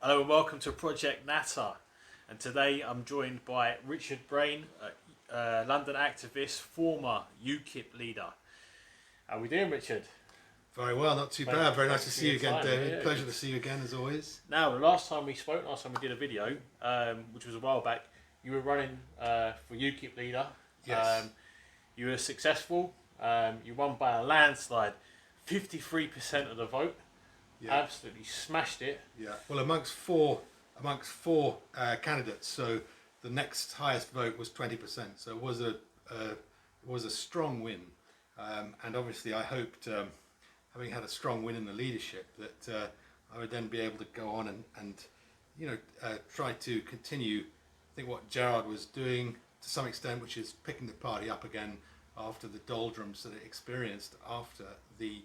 Hello and welcome to Project Natter. And today I'm joined by Richard Braine, London activist, former UKIP leader. How are we doing, Richard? Very well, not too bad. Very nice to see you again, David. Yeah, Pleasure to see you again, as always. Now, the last time we did a video, which was a while back, you were running for UKIP leader. Yes. You were successful. You won by a landslide, 53% of the vote. Yeah. Absolutely smashed it. Yeah. Well, amongst four candidates, so the next highest vote was 20%. So it was a strong win, and obviously I hoped, having had a strong win in the leadership, that I would then be able to go on and try to continue. I think what Gerard was doing to some extent, which is picking the party up again after the doldrums that it experienced after the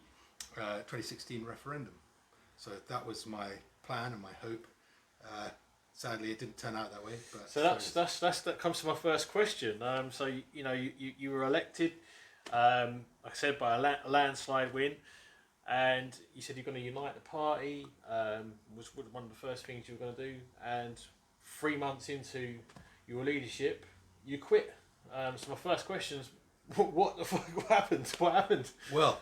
2016 referendum. So that was my plan and my hope. Sadly, it didn't turn out that way. But so that comes to my first question. So you were elected, like I said, by a landslide win, and you said you're going to unite the party. Was one of the first things you were going to do. And 3 months into your leadership, you quit. So my first question is, what the fuck happened? What happened? Well,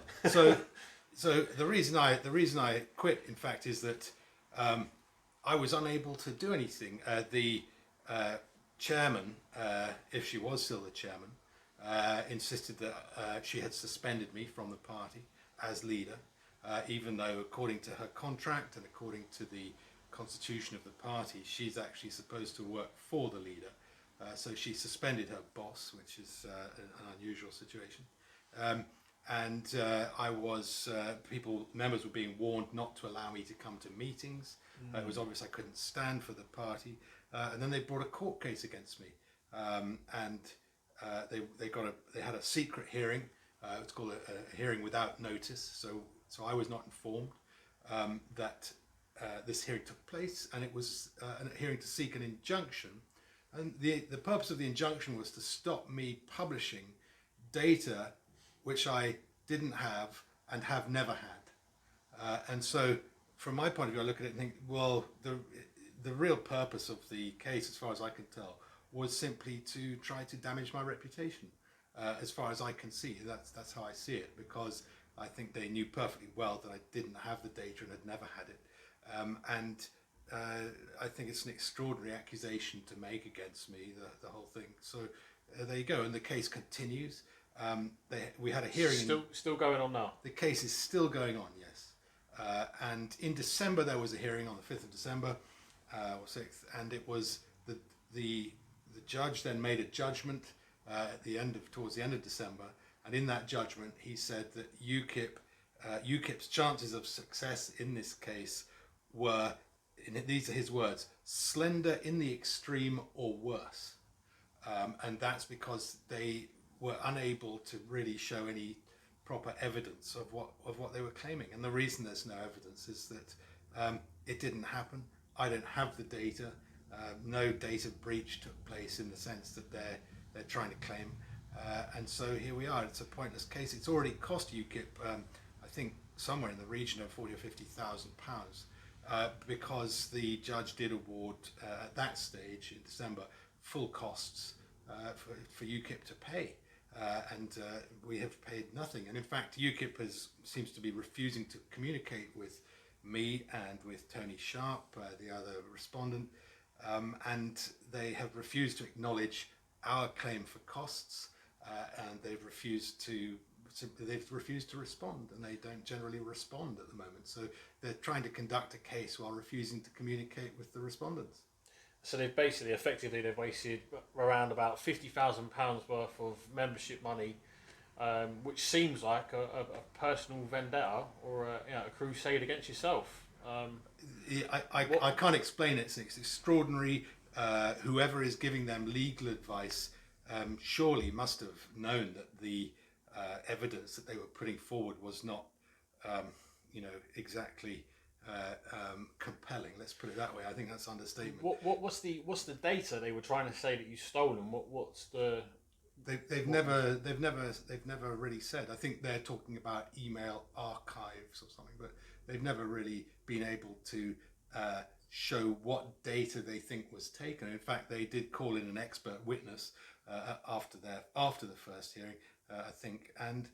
So the reason I quit, in fact, is that I was unable to do anything. The chairman, if she was still the chairman, insisted that she had suspended me from the party as leader, even though according to her contract and according to the constitution of the party, she's actually supposed to work for the leader. So she suspended her boss, which is an unusual situation. And I was, members were being warned not to allow me to come to meetings. It was obvious I couldn't stand for the party. And then they brought a court case against me. And they had a secret hearing. It's called a hearing without notice. So I was not informed that this hearing took place, and it was a hearing to seek an injunction. And the purpose of the injunction was to stop me publishing data which I didn't have and have never had. And so from my point of view, I look at it and think, well, the real purpose of the case, as far as I can tell, was simply to try to damage my reputation. As far as I can see, that's how I see it, because I think they knew perfectly well that I didn't have the data and had never had it. I think it's an extraordinary accusation to make against me, the whole thing. So there you go, and the case continues. We had a hearing. Still going on now. The case is still going on, yes. And in December there was a hearing on the 5th of December or 6th, and it was the judge then made a judgment towards the end of December, and in that judgment he said that UKIP's chances of success in this case were, these are his words, slender in the extreme or worse, and that's because they were unable to really show any proper evidence of what they were claiming. And the reason there's no evidence is that it didn't happen. I don't have the data. No data breach took place in the sense that they're trying to claim. And so here we are. It's a pointless case. It's already cost UKIP, I think, somewhere in the region of £40,000 or £50,000, because the judge did award at that stage in December full costs for UKIP to pay. And we have paid nothing. And in fact, UKIP seems to be refusing to communicate with me and with Tony Sharp, the other respondent, and they have refused to acknowledge our claim for costs, and they've refused to respond, and they don't generally respond at the moment. So they're trying to conduct a case while refusing to communicate with the respondents. So they've wasted around about £50,000 worth of membership money, which seems like a personal vendetta or a crusade against yourself. I can't explain it. It's extraordinary. Whoever is giving them legal advice surely must have known that the evidence that they were putting forward was not, exactly compelling. Let's put it that way. I think that's understatement. What's the data they were trying to say that you stolen? What's the? They've never really said. I think they're talking about email archives or something, but they've never really been able to show what data they think was taken. In fact, they did call in an expert witness after the first hearing, I think, and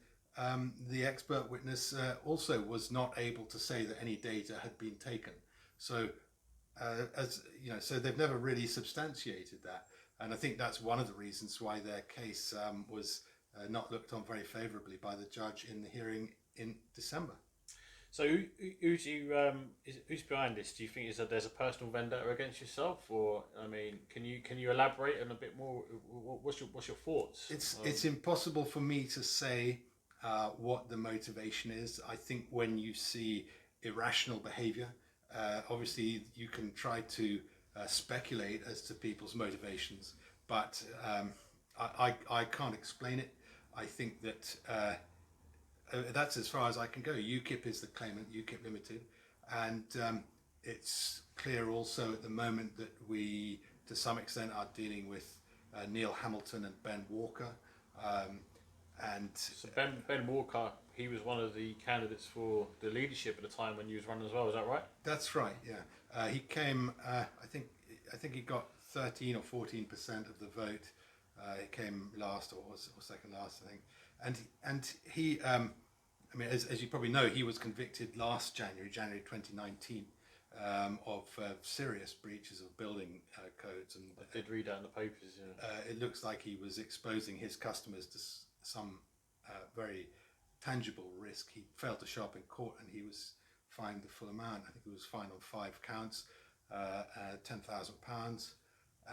the expert witness also was not able to say that any data had been taken. So, as you know, so they've never really substantiated that, and I think that's one of the reasons why their case was not looked on very favourably by the judge in the hearing in December. So who's behind this? Do you think is that there's a personal vendetta against yourself, or I mean, can you elaborate on a bit more? What's your thoughts? It's impossible for me to say what the motivation is. I think when you see irrational behaviour, obviously you can try to speculate as to people's motivations, but I can't explain it. I think that that's as far as I can go. UKIP is the claimant, UKIP Limited, and it's clear also at the moment that we, to some extent, are dealing with Neil Hamilton and Ben Walker. So Ben Walker, he was one of the candidates for the leadership at the time when you was running as well. Is that right? That's right. Yeah, he came. I think he got 13 or 14% of the vote. He came last or second last, I think, and he. I mean, as you probably know, he was convicted last January 2019, of serious breaches of building codes. And I did read that in the papers. Yeah. It looks like he was exposing his customers to some very tangible risk. He failed to show up in court, and he was fined the full amount. I think he was fined on 5 counts, £10,000,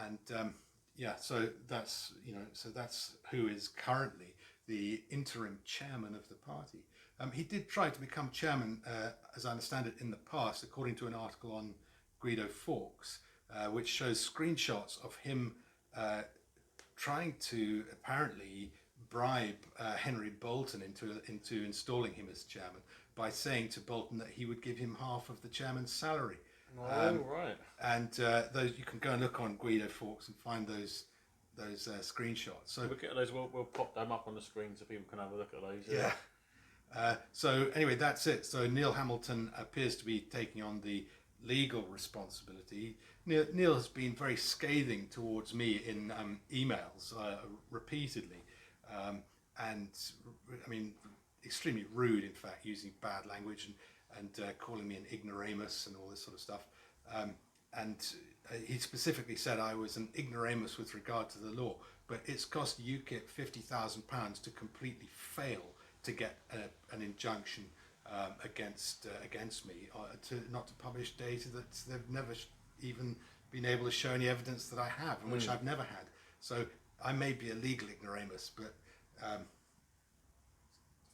and yeah. So that's that's who is currently the interim chairman of the party. He did try to become chairman, as I understand it, in the past, according to an article on Guido Fawkes, which shows screenshots of him trying to apparently bribe Henry Bolton into installing him as chairman by saying to Bolton that he would give him half of the chairman's salary. Right. And those, you can go and look on Guido Fawkes and find those screenshots. So look at those. We'll pop them up on the screen so people can have a look at those. Yeah. So anyway, that's it. So Neil Hamilton appears to be taking on the legal responsibility. Neil has been very scathing towards me in emails repeatedly, and I mean extremely rude, in fact, using bad language and calling me an ignoramus and all this sort of stuff. And he specifically said I was an ignoramus with regard to the law, but it's cost UKIP £50,000 to completely fail to get an injunction against me, not to publish data that they've never even been able to show any evidence that I have, and which I've never had. So I may be a legal ignoramus, but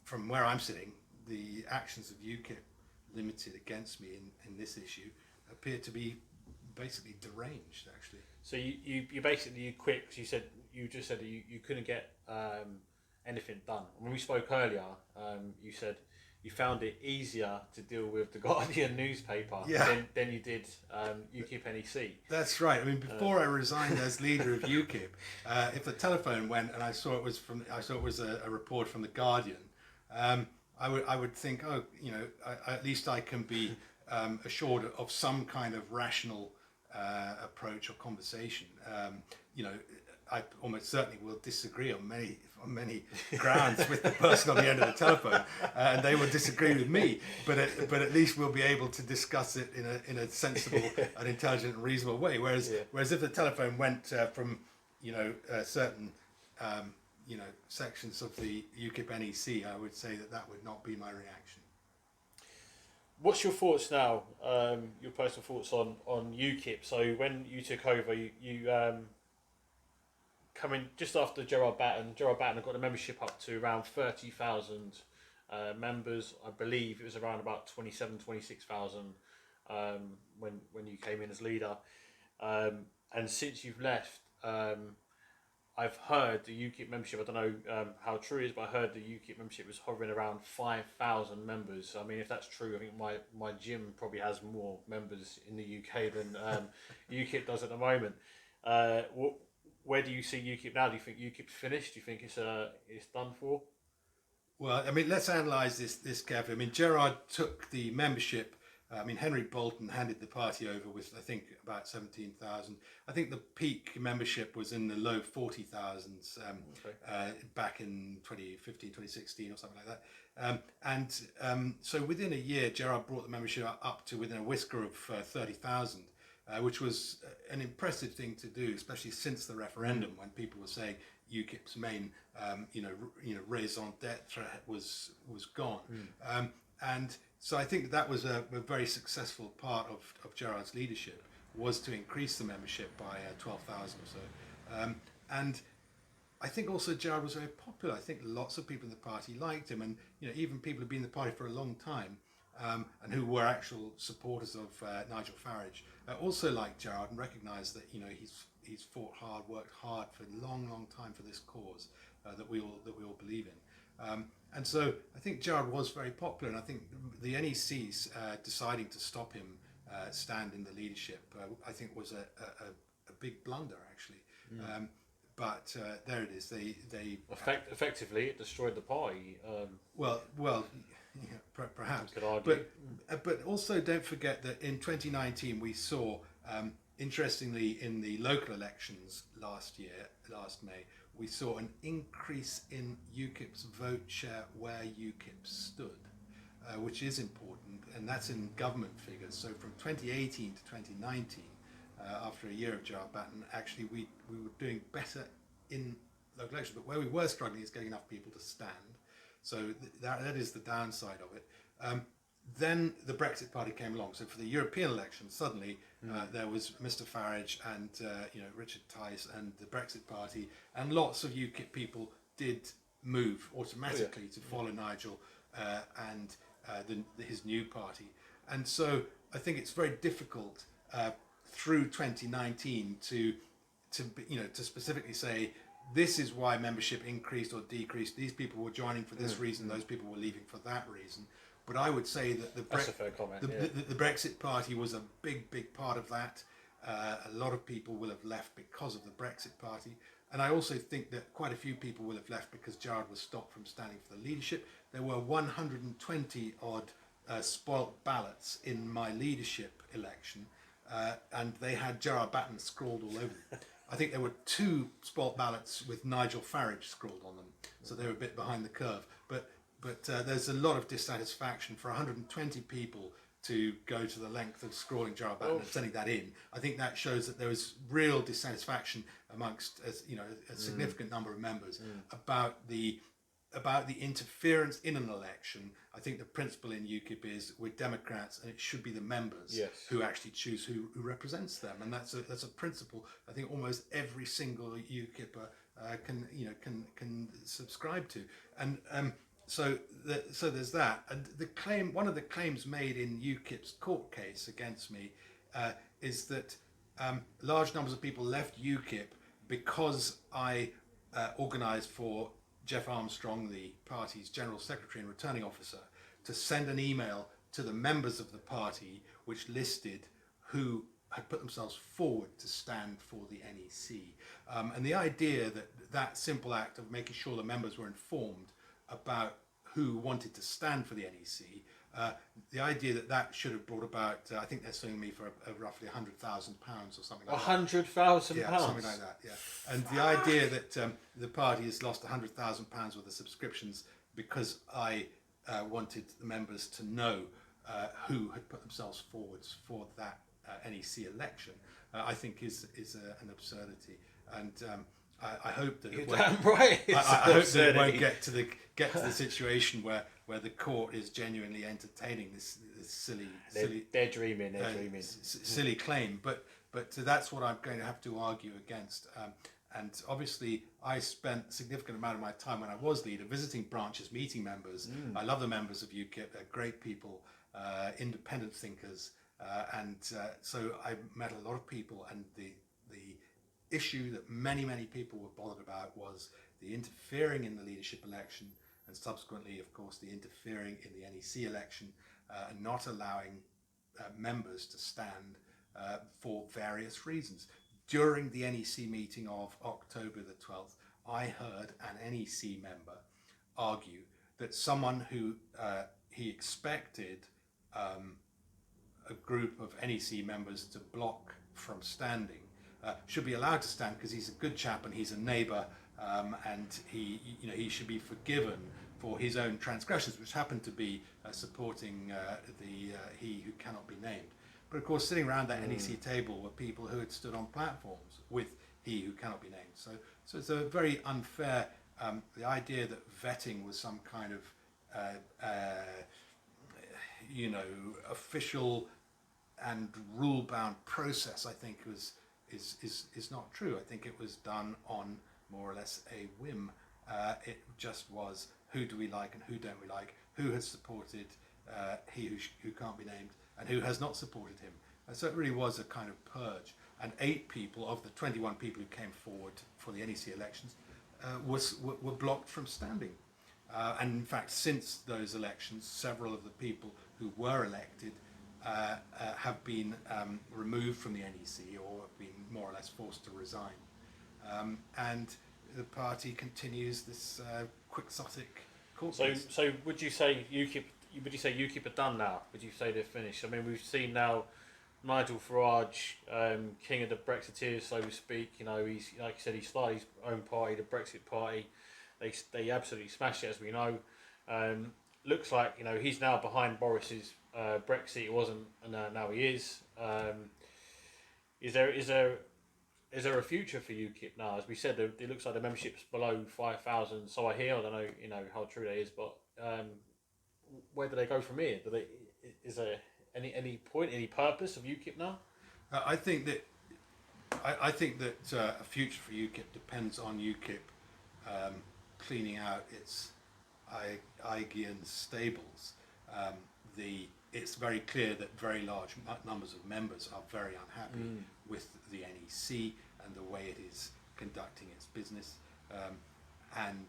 from where I'm sitting, the actions of UKIP Limited against me in this issue appear to be basically deranged, actually. So you basically quit because you just said that you couldn't get anything done. When we spoke earlier, you said you found it easier to deal with the Guardian newspaper than you did UKIP NEC. That's right. I mean, before I resigned as leader of UKIP, if the telephone went and I saw it was a report from the Guardian, I would think, oh, you know, at least I can be assured of some kind of rational approach or conversation. You know, I almost certainly will disagree on many grounds with the person on the end of the telephone, and they will disagree with me. But at least we'll be able to discuss it in a sensible and intelligent and reasonable way. Whereas if the telephone went from certain sections of the UKIP NEC, I would say that would not be my reaction. What's your thoughts now? Your personal thoughts on UKIP? So when you took over, you coming just after Gerard Batten had got the membership up to around 30,000 members. I believe it was around about 26,000 when you came in as leader. And since you've left, I've heard the UKIP membership, I don't know how true it is, but I heard the UKIP membership was hovering around 5,000 members. I mean, if that's true, I think my gym probably has more members in the UK than UKIP does at the moment. Where do you see UKIP now? Do you think UKIP's finished? Do you think it's done for? Well, I mean, let's analyse this carefully. I mean, Gerard took the membership I mean, Henry Bolton handed the party over with, I think, about 17,000. I think the peak membership was in the low 40,000s back in 2015, 2016 or something like that. So within a year, Gerard brought the membership up to within a whisker of 30,000. Which was an impressive thing to do, especially since the referendum, when people were saying UKIP's main, raison d'être was gone. And so I think that was a very successful part of Gerard's leadership, was to increase the membership by 12,000 or so. And I think also Gerard was very popular. I think lots of people in the party liked him, and even people who've been in the party for a long time and who were actual supporters of Nigel Farage also liked Gerard and recognised that he's fought hard, worked hard for a long time for this cause that we all believe in. And so I think Gerard was very popular, and I think the NEC's deciding to stop him stand in the leadership, I think was a big blunder actually. But there it is. They effectively it destroyed the party. Well, perhaps. Could argue. But also don't forget that in 2019 we saw, interestingly, in the local elections last May, we saw an increase in UKIP's vote share where UKIP stood, which is important, and that's in government figures. So from 2018 to 2019. After a year of Gerard Batten, actually we were doing better in local elections, but where we were struggling is getting enough people to stand. So that is the downside of it. Then the Brexit Party came along. So for the European elections, suddenly there was Mr. Farage and Richard Tice and the Brexit Party, and lots of UKIP people did move automatically to follow Nigel and his new party. And so I think it's very difficult through 2019 to specifically say this is why membership increased or decreased. These people were joining for this reason, those people were leaving for that reason. But I would say that that's a fair comment, the Brexit Party was a big part of that. A lot of people will have left because of the Brexit Party. And I also think that quite a few people will have left because Gerard was stopped from standing for the leadership. There were 120 odd spoilt ballots in my leadership election. And they had Gerard Batten scrawled all over them. I think there were 2 spoilt ballots with Nigel Farage scrawled on them, so they were a bit behind the curve. But there's a lot of dissatisfaction for 120 people to go to the length of scrawling Gerard Batten and sending that in. I think that shows that there was real dissatisfaction amongst a significant number of members about the interference in an election. I think the principle in UKIP is we're Democrats and it should be the members who actually choose who represents them, and that's a principle I think almost every single UKIPper can subscribe to. And so there's that. And one of the claims made in UKIP's court case against me is that large numbers of people left UKIP because I organised for Jeff Armstrong, the party's General Secretary and Returning Officer, to send an email to the members of the party which listed who had put themselves forward to stand for the NEC. And the idea that simple act of making sure the members were informed about who wanted to stand for the NEC, the idea that should have brought about, I think they're suing me for roughly £100,000 or something like that. £100,000? Yeah, something like that, yeah. And the idea that the party has lost £100,000 worth of subscriptions because I wanted the members to know who had put themselves forwards for that NEC election, I think is an absurdity. And I hope that it won't, damn right. I hope that it won't get to the situation where the court is genuinely entertaining this silly they're dreaming. Silly claim. But that's what I'm going to have to argue against. And obviously, I spent a significant amount of my time when I was leader visiting branches, meeting members. I love the members of UKIP. They're great people, independent thinkers, and so I met a lot of people. And the issue that many people were bothered about was the interfering in the leadership election, and subsequently, of course, the interfering in the NEC election, and not allowing members to stand for various reasons. During the NEC meeting of October the 12th, I heard an NEC member argue that someone who he expected a group of NEC members to block from standing should be allowed to stand because he's a good chap and he's a neighbour, and he should be forgiven for his own transgressions, which happen to be supporting the he who cannot be named. But of course, sitting around that NEC table were people who had stood on platforms with he who cannot be named. So it's a very unfair. The idea that vetting was some kind of official and rule-bound process, I think is not true. I think it was done on more or less a whim. It just was, who do we like and who don't we like, who has supported he who can't be named and who has not supported him. So it really was a kind of purge. And 8 people of the 21 people who came forward for the NEC elections were blocked from standing. And in fact, since those elections, several of the people who were elected have been removed from the NEC or have been more or less forced to resign. And the party continues this quixotic court case. So would you say UKIP? Would you say UKIP are done now? Would you say they're finished? I mean, we've seen now Nigel Farage, king of the Brexiteers, so to speak. He's, like you said, he started his own party, the Brexit Party. They absolutely smashed it, as we know. Looks like he's now behind Boris's Brexit. He wasn't, and now he is. Is there a future for UKIP now? As we said, it looks like the membership's below 5,000. So I hear. I don't know, how true that is, but where do they go from here? Is there any point, any purpose of UKIP now? I think that a future for UKIP depends on UKIP cleaning out its Aegean stables. It's very clear that very large numbers of members are very unhappy with the NEC and the way it is conducting its business. And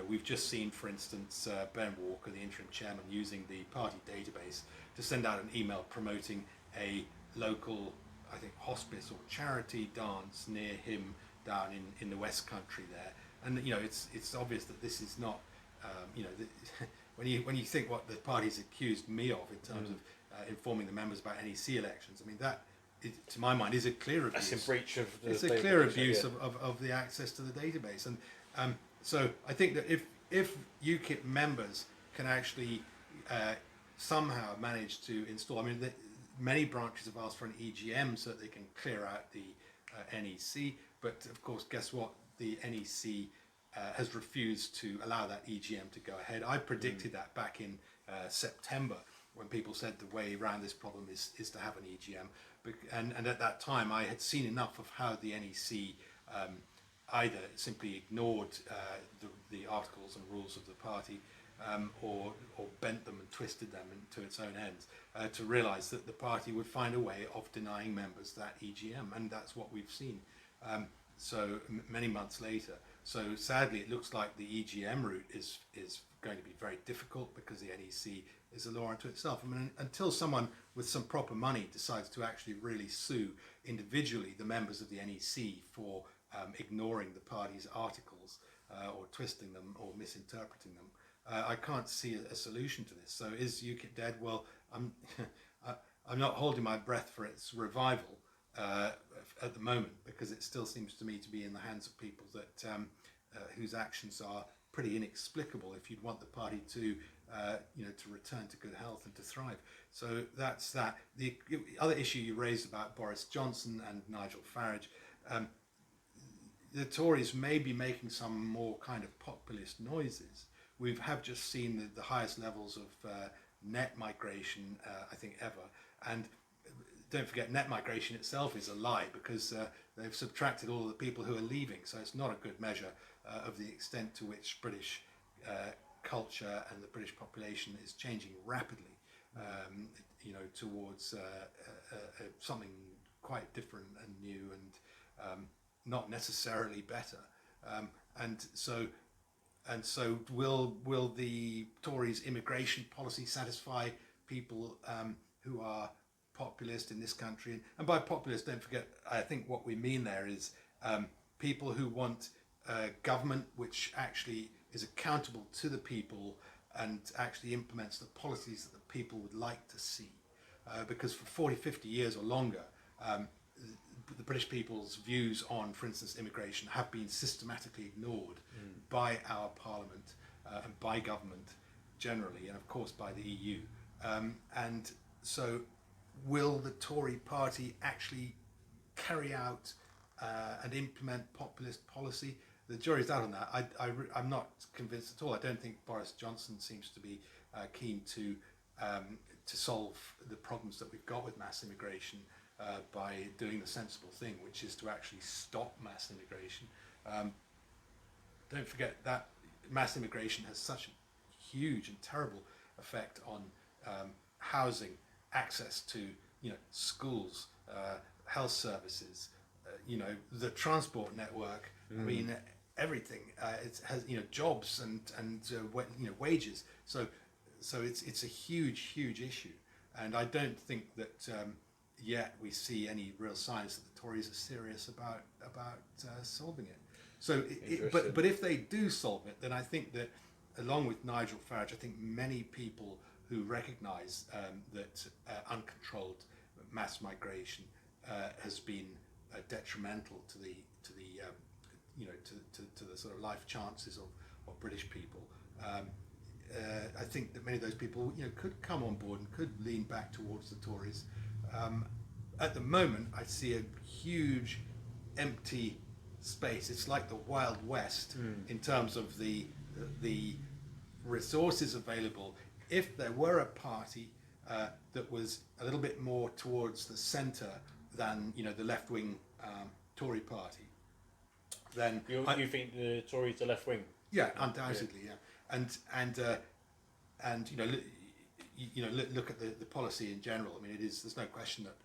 we've just seen, for instance, Ben Walker, the interim chairman, using the party database to send out an email promoting a local, I think, hospice or charity dance near him down in the West Country there. And it's obvious that this is not, when you think what the party's accused me of in terms of informing the members about NEC elections, I mean that, to my mind, is a clear abuse. That's in breach of the It's a clear abuse of the access to the database. And so I think that if UKIP members can actually somehow manage to install, many branches have asked for an EGM so that they can clear out the NEC, but of course, guess what? The NEC has refused to allow that EGM to go ahead. I predicted that back in September, when people said the way around this problem is to have an EGM. And at that time, I had seen enough of how the NEC either simply ignored the articles and rules of the party, or bent them and twisted them into its own ends, to realise that the party would find a way of denying members that EGM, and that's what we've seen. So many months later. So sadly, it looks like the EGM route is going to be very difficult because the NEC is a law unto itself. Until someone with some proper money decides to actually really sue individually the members of the NEC for ignoring the party's articles or twisting them or misinterpreting them, I can't see a solution to this. So is UKIP dead? Well, I'm not holding my breath for its revival at the moment, because it still seems to me to be in the hands of people that whose actions are pretty inexplicable if you'd want the party to to return to good health and to thrive. So that's that. The other issue you raised about Boris Johnson and Nigel Farage, the Tories may be making some more kind of populist noises. We have just seen the highest levels of net migration, I think, ever. And don't forget, net migration itself is a lie, because they've subtracted all of the people who are leaving. So it's not a good measure of the extent to which British culture and the British population is changing rapidly, towards something quite different and new and not necessarily better. And so will the Tories' immigration policy satisfy people who are populist in this country? And by populist, don't forget, I think what we mean there is people who want government which actually is accountable to the people and actually implements the policies that the people would like to see. because for 40, 50 years or longer, the British people's views on, for instance, immigration have been systematically ignored by our Parliament and by government generally, and of course by the EU. And so will the Tory party actually carry out and implement populist policy? The jury's out on that. I'm not convinced at all. I don't think Boris Johnson seems to be keen to solve the problems that we've got with mass immigration by doing the sensible thing, which is to actually stop mass immigration. Don't forget that mass immigration has such a huge and terrible effect on housing, access to schools, health services, the transport network. I mean, everything. It has jobs and wages. So it's a huge issue, and I don't think that yet we see any real signs that the Tories are serious about solving it. So, but if they do solve it, then I think that, along with Nigel Farage, I think many people who recognise that uncontrolled mass migration has been detrimental to the sort of life chances of British people. I think that many of those people could come on board and could lean back towards the Tories. At the moment, I see a huge empty space. It's like the Wild West in terms of the resources available. If there were a party that was a little bit more towards the centre than the left-wing Tory party, then you think the Tories are left wing? Yeah, undoubtedly, yeah. And look at the policy in general. I mean, there's no question that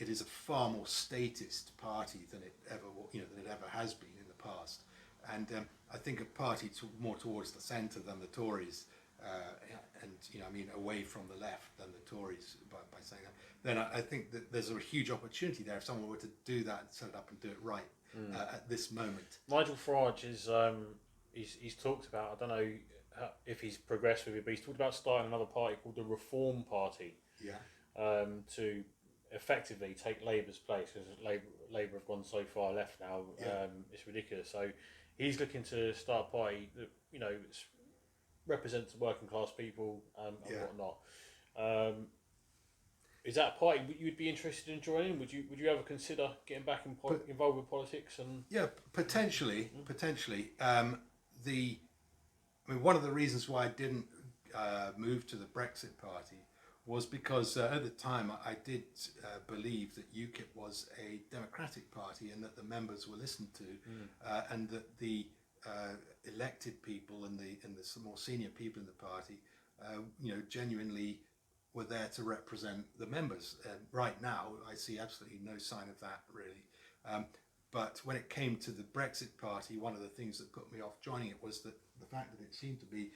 it is a far more statist party than it ever has been in the past. And I think a party more towards the centre than the Tories, away from the left than the Tories, by saying that, then I think that there's a huge opportunity there if someone were to do that and set it up and do it right at this moment. Nigel Farage is he's talked about, I don't know if he's progressed with it, but he's talked about starting another party called the Reform Party. Yeah. To effectively take Labour's place, because Labour have gone so far left now. Yeah. It's ridiculous. So he's looking to start a party that represents working class people and whatnot. Is that a party you'd be interested in joining? Would you ever consider getting back involved with politics? And potentially. One of the reasons why I didn't move to the Brexit Party was because at the time I did believe that UKIP was a democratic party and that the members were listened to, and that the elected people and the more senior people in the party, genuinely were there to represent the members. Right now, I see absolutely no sign of that really. But when it came to the Brexit Party, one of the things that put me off joining it was that the fact that it seemed to be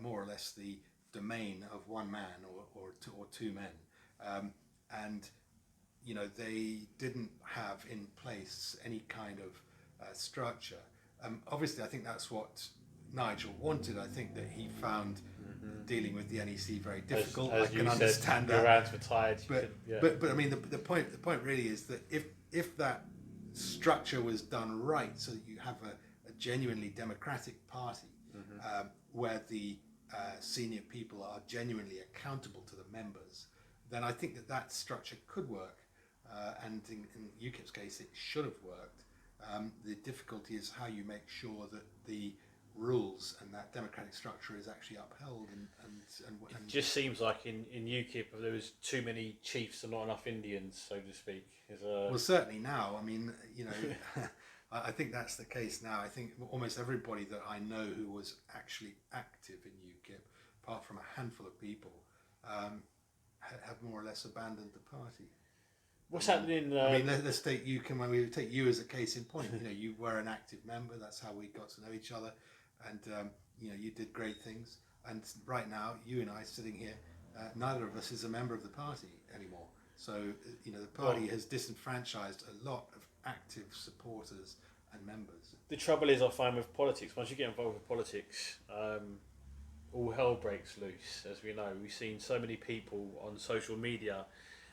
more or less the domain of one man or two men, and they didn't have in place any kind of structure. Obviously, I think that's what Nigel wanted. I think that he found dealing with the NEC very difficult. As I can you understand said, that. your hands were tied. But I mean, the point really is that if that structure was done right, so that you have a genuinely democratic party, where the senior people are genuinely accountable to the members, then I think that structure could work, and in UKIP's case it should have worked. The difficulty is how you make sure that the rules and that democratic structure is actually upheld. And it just seems like in UKIP there was too many chiefs and not enough Indians, so to speak. Well, certainly now. I mean, I think that's the case now. I think almost everybody that I know who was actually active in UKIP, apart from a handful of people, have more or less abandoned the party. What's happening? Let's take you. When we take you as a case in point, you were an active member. That's how we got to know each other, and you did great things. And right now, you and I sitting here, neither of us is a member of the party anymore. So the party has disenfranchised a lot of active supporters and members. The trouble is, I find with politics, once you get involved with politics, all hell breaks loose. As we know, we've seen so many people on social media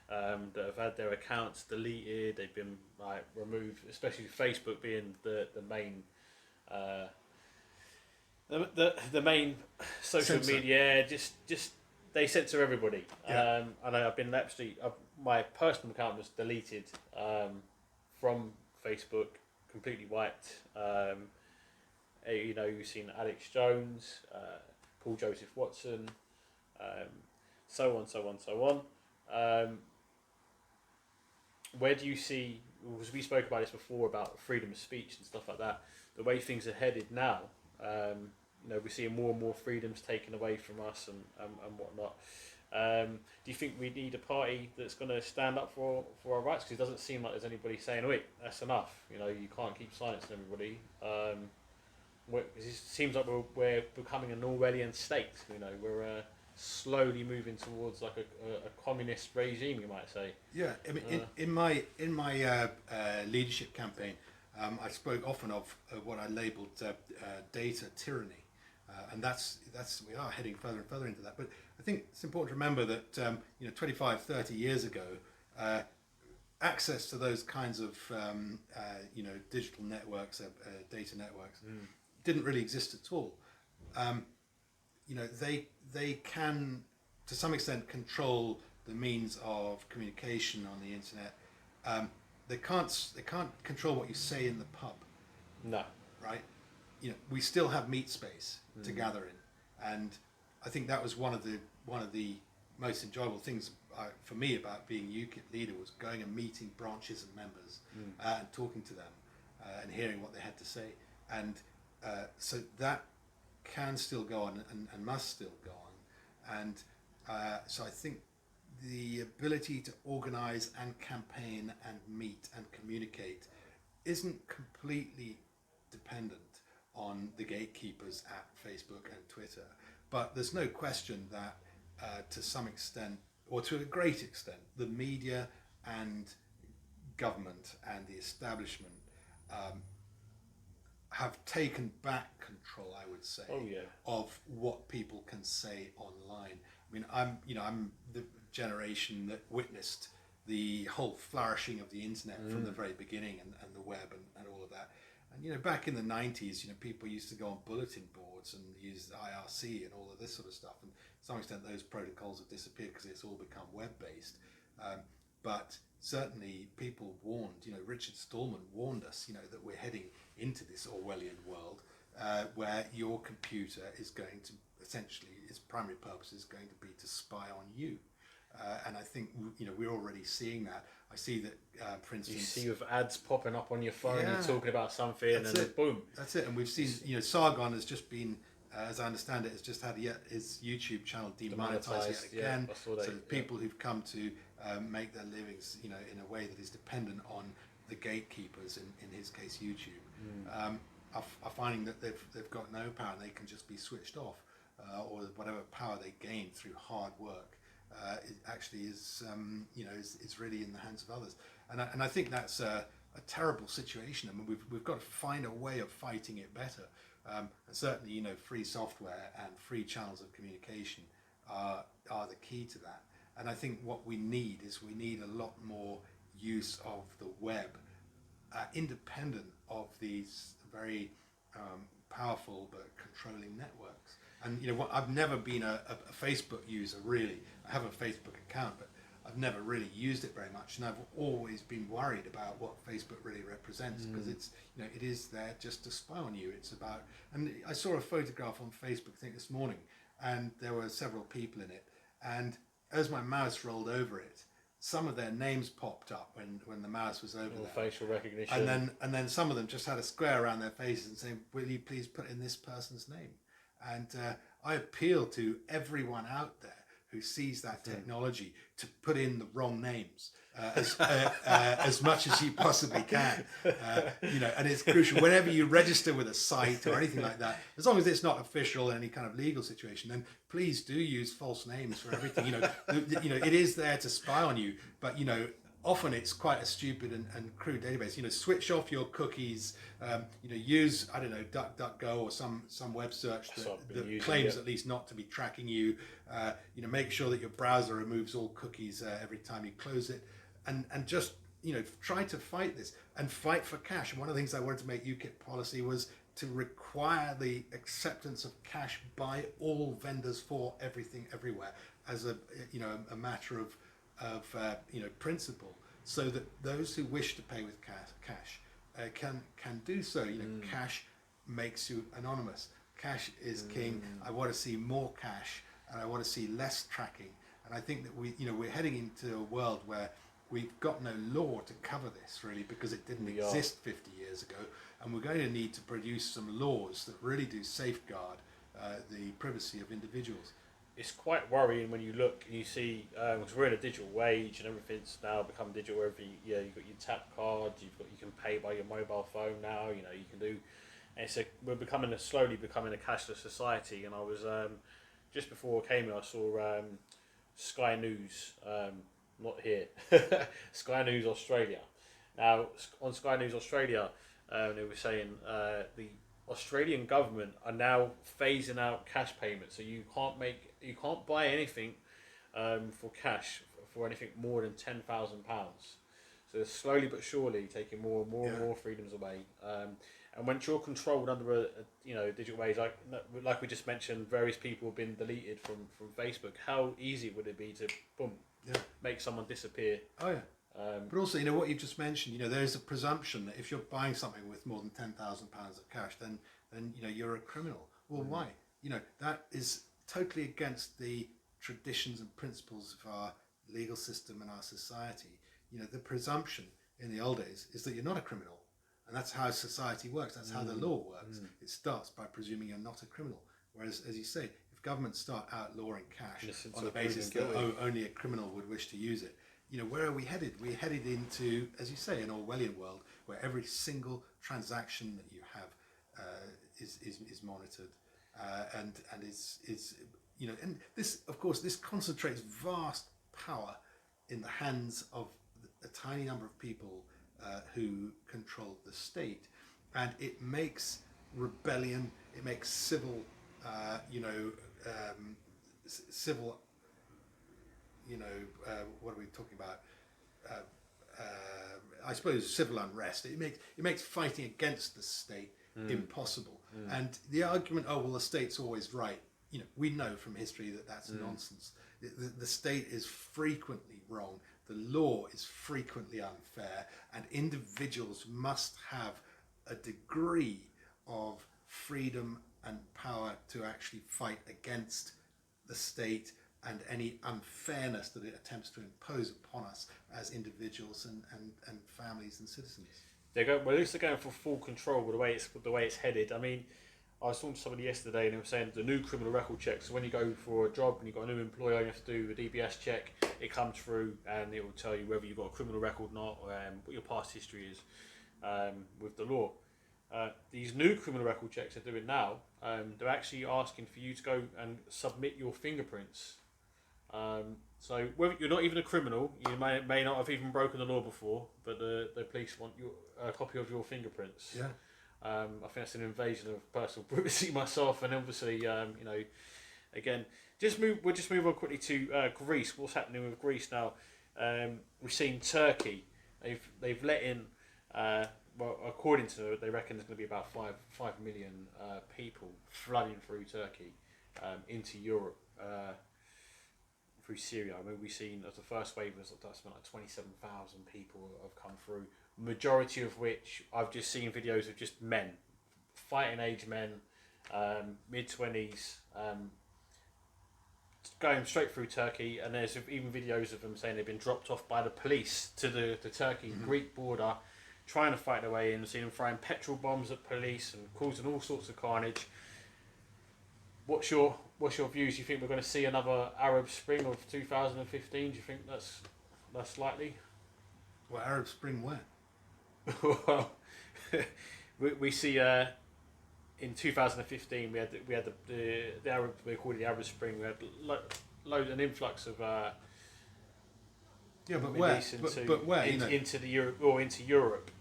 that have had their accounts deleted. They've been like removed, especially Facebook being the main the main social Censor. media. Just they censor everybody. Yeah. And I've been my personal account was deleted from Facebook, completely wiped. You've seen Alex Jones, Paul Joseph Watson, so on. Where do you see? Because we spoke about this before about freedom of speech and stuff like that. The way things are headed now, we're seeing more and more freedoms taken away from us and whatnot. Do you think we need a party that's going to stand up for our rights? Because it doesn't seem like there's anybody saying, "Wait, that's enough." You can't keep silencing everybody. It seems like we're becoming an Orwellian state. We're slowly moving towards like a communist regime, you might say. Yeah, I mean, in my leadership campaign, I spoke often of what I labelled data tyranny, and that's we are heading further and further into that. But I think it's important to remember that 25, 30 years ago, access to those kinds of digital networks, data networks, didn't really exist at all. They can, to some extent, control the means of communication on the internet. They can't control what you say in the pub. No. Right. We still have meet space to gather in, and I think that was one of the most enjoyable things for me about being UKIP leader, was going and meeting branches and members and talking to them and hearing what they had to say, and so that can still go on and must still go on, and so I think the ability to organise and campaign and meet and communicate isn't completely dependent on the gatekeepers at Facebook and Twitter, but there's no question that to some extent, or to a great extent, the media and government and the establishment have taken back control, I would say, of what people can say online. I mean, I'm the generation that witnessed the whole flourishing of the internet from the very beginning, and the web and all of that. And back in the 90s, people used to go on bulletin boards and use the IRC and all of this sort of stuff. And to some extent, those protocols have disappeared because it's all become web-based. But certainly, people warned. Richard Stallman warned us. That we're heading into this Orwellian world where your computer is going to essentially, its primary purpose is going to be to spy on you. And I think we're already seeing that. I see that, for instance, you see with ads popping up on your phone, you're talking about something, and then boom. That's it. And we've seen, Sargon has just been, as I understand it, has just had his YouTube channel demonetized yet again. So people who've come to make their livings, in a way that is dependent on the gatekeepers, in his case YouTube, are finding that they've got no power, and they can just be switched off, or whatever power they gain through hard work. It actually is really in the hands of others, and I think that's a terrible situation. I mean, we've got to find a way of fighting it better, and certainly free software and free channels of communication are the key to that. And I think what we need is a lot more use of the web, independent of these very powerful but controlling networks. And I've never been a Facebook user, really. I have a Facebook account, but I've never really used it very much, and I've always been worried about what Facebook really represents, because it's it is there just to spy on you. It's about, and I saw a photograph on Facebook, I think this morning, and there were several people in it, and as my mouse rolled over it, some of their names popped up when the mouse was over there. Facial recognition. And then some of them just had a square around their faces and saying, "Will you please put in this person's name?" And I appeal to everyone out there who sees that technology to put in the wrong names as much as you possibly can. And it's crucial whenever you register with a site or anything like that, as long as it's not official in any kind of legal situation, then please do use false names for everything. It is there to spy on you, but often it's quite a stupid and crude database. Switch off your cookies. Use, I don't know, DuckDuckGo or some web search that claims at least not to be tracking you. Make sure that your browser removes all cookies every time you close it, and just try to fight this and fight for cash. And one of the things I wanted to make UKIP policy was to require the acceptance of cash by all vendors for everything everywhere as a matter of principle, so that those who wish to pay with cash can do so. Cash makes you anonymous. Cash is king. I want to see more cash, and I want to see less tracking. And I think that we're heading into a world where we've got no law to cover this, really, because it didn't exist 50 years ago, and we're going to need to produce some laws that really do safeguard the privacy of individuals. It's quite worrying when you look and you see, because we're in a digital age and everything's now become digital. You've got your tap cards, you can pay by your mobile phone now. You can do, and we're slowly becoming a cashless society. And I was just before I came here, I saw Sky News, not here, Sky News Australia. Now on Sky News Australia, they were saying the Australian government are now phasing out cash payments, so you can't buy anything for cash for anything more than £10,000. So they're slowly but surely taking more and more freedoms away. And once you're controlled under a digital ways, like we just mentioned, various people have been deleted from Facebook. How easy would it be to make someone disappear? Oh yeah. But also, what you've just mentioned, there's a presumption that if you're buying something with more than £10,000 of cash, then you're a criminal. Well, why? That is totally against the traditions and principles of our legal system and our society. The presumption in the old days is that you're not a criminal, and that's how society works. That's how the law works. It starts by presuming you're not a criminal. Whereas, as you say, if governments start outlawing cash on the basis that only a criminal would wish to use it, where are we headed? We're headed into, as you say, an Orwellian world where every single transaction that you have is monitored, and is and this, of course, this concentrates vast power in the hands of a tiny number of people who control the state, and it makes rebellion, it makes civil, what are we talking about? I suppose civil unrest. It makes fighting against the state impossible. And the argument, the state's always right. We know from history that that's nonsense. The state is frequently wrong. The law is frequently unfair, and individuals must have a degree of freedom and power to actually fight against the state and any unfairness that it attempts to impose upon us as individuals and families and citizens. At least they're going for full control with the way it's headed. I mean, I was talking to somebody yesterday and they were saying the new criminal record check. So when you go for a job and you've got a new employer, you have to do a DBS check. It comes through and it will tell you whether you've got a criminal record or not, what your past history is with the law. These new criminal record checks they're doing now, they're actually asking for you to go and submit your fingerprints. So whether you're not even a criminal, you may not have even broken the law before, but the police want a copy of your fingerprints. Yeah. I think that's an invasion of personal privacy myself, and obviously, again, we'll just move on quickly to Greece. What's happening with Greece now? We've seen Turkey. They've let in, according to they reckon there's going to be about 5 million people flooding through Turkey into Europe. Through Syria. I mean, we've seen as the first wave was something like 27,000 people have come through. Majority of which I've just seen videos of just men, fighting age men, mid-20s, going straight through Turkey. And there's even videos of them saying they've been dropped off by the police to the Turkey-Greek border, trying to fight their way in. We've seen them throwing petrol bombs at police and causing all sorts of carnage. What's your views? Do you think we're going to see another Arab Spring of 2015? Do you think that's likely? Well, Arab Spring where? Well, we see in 2015 we had the Arab, we called it the Arab Spring. We had an influx of Yeah, but Middle where? East But where? into the Europe or into Europe.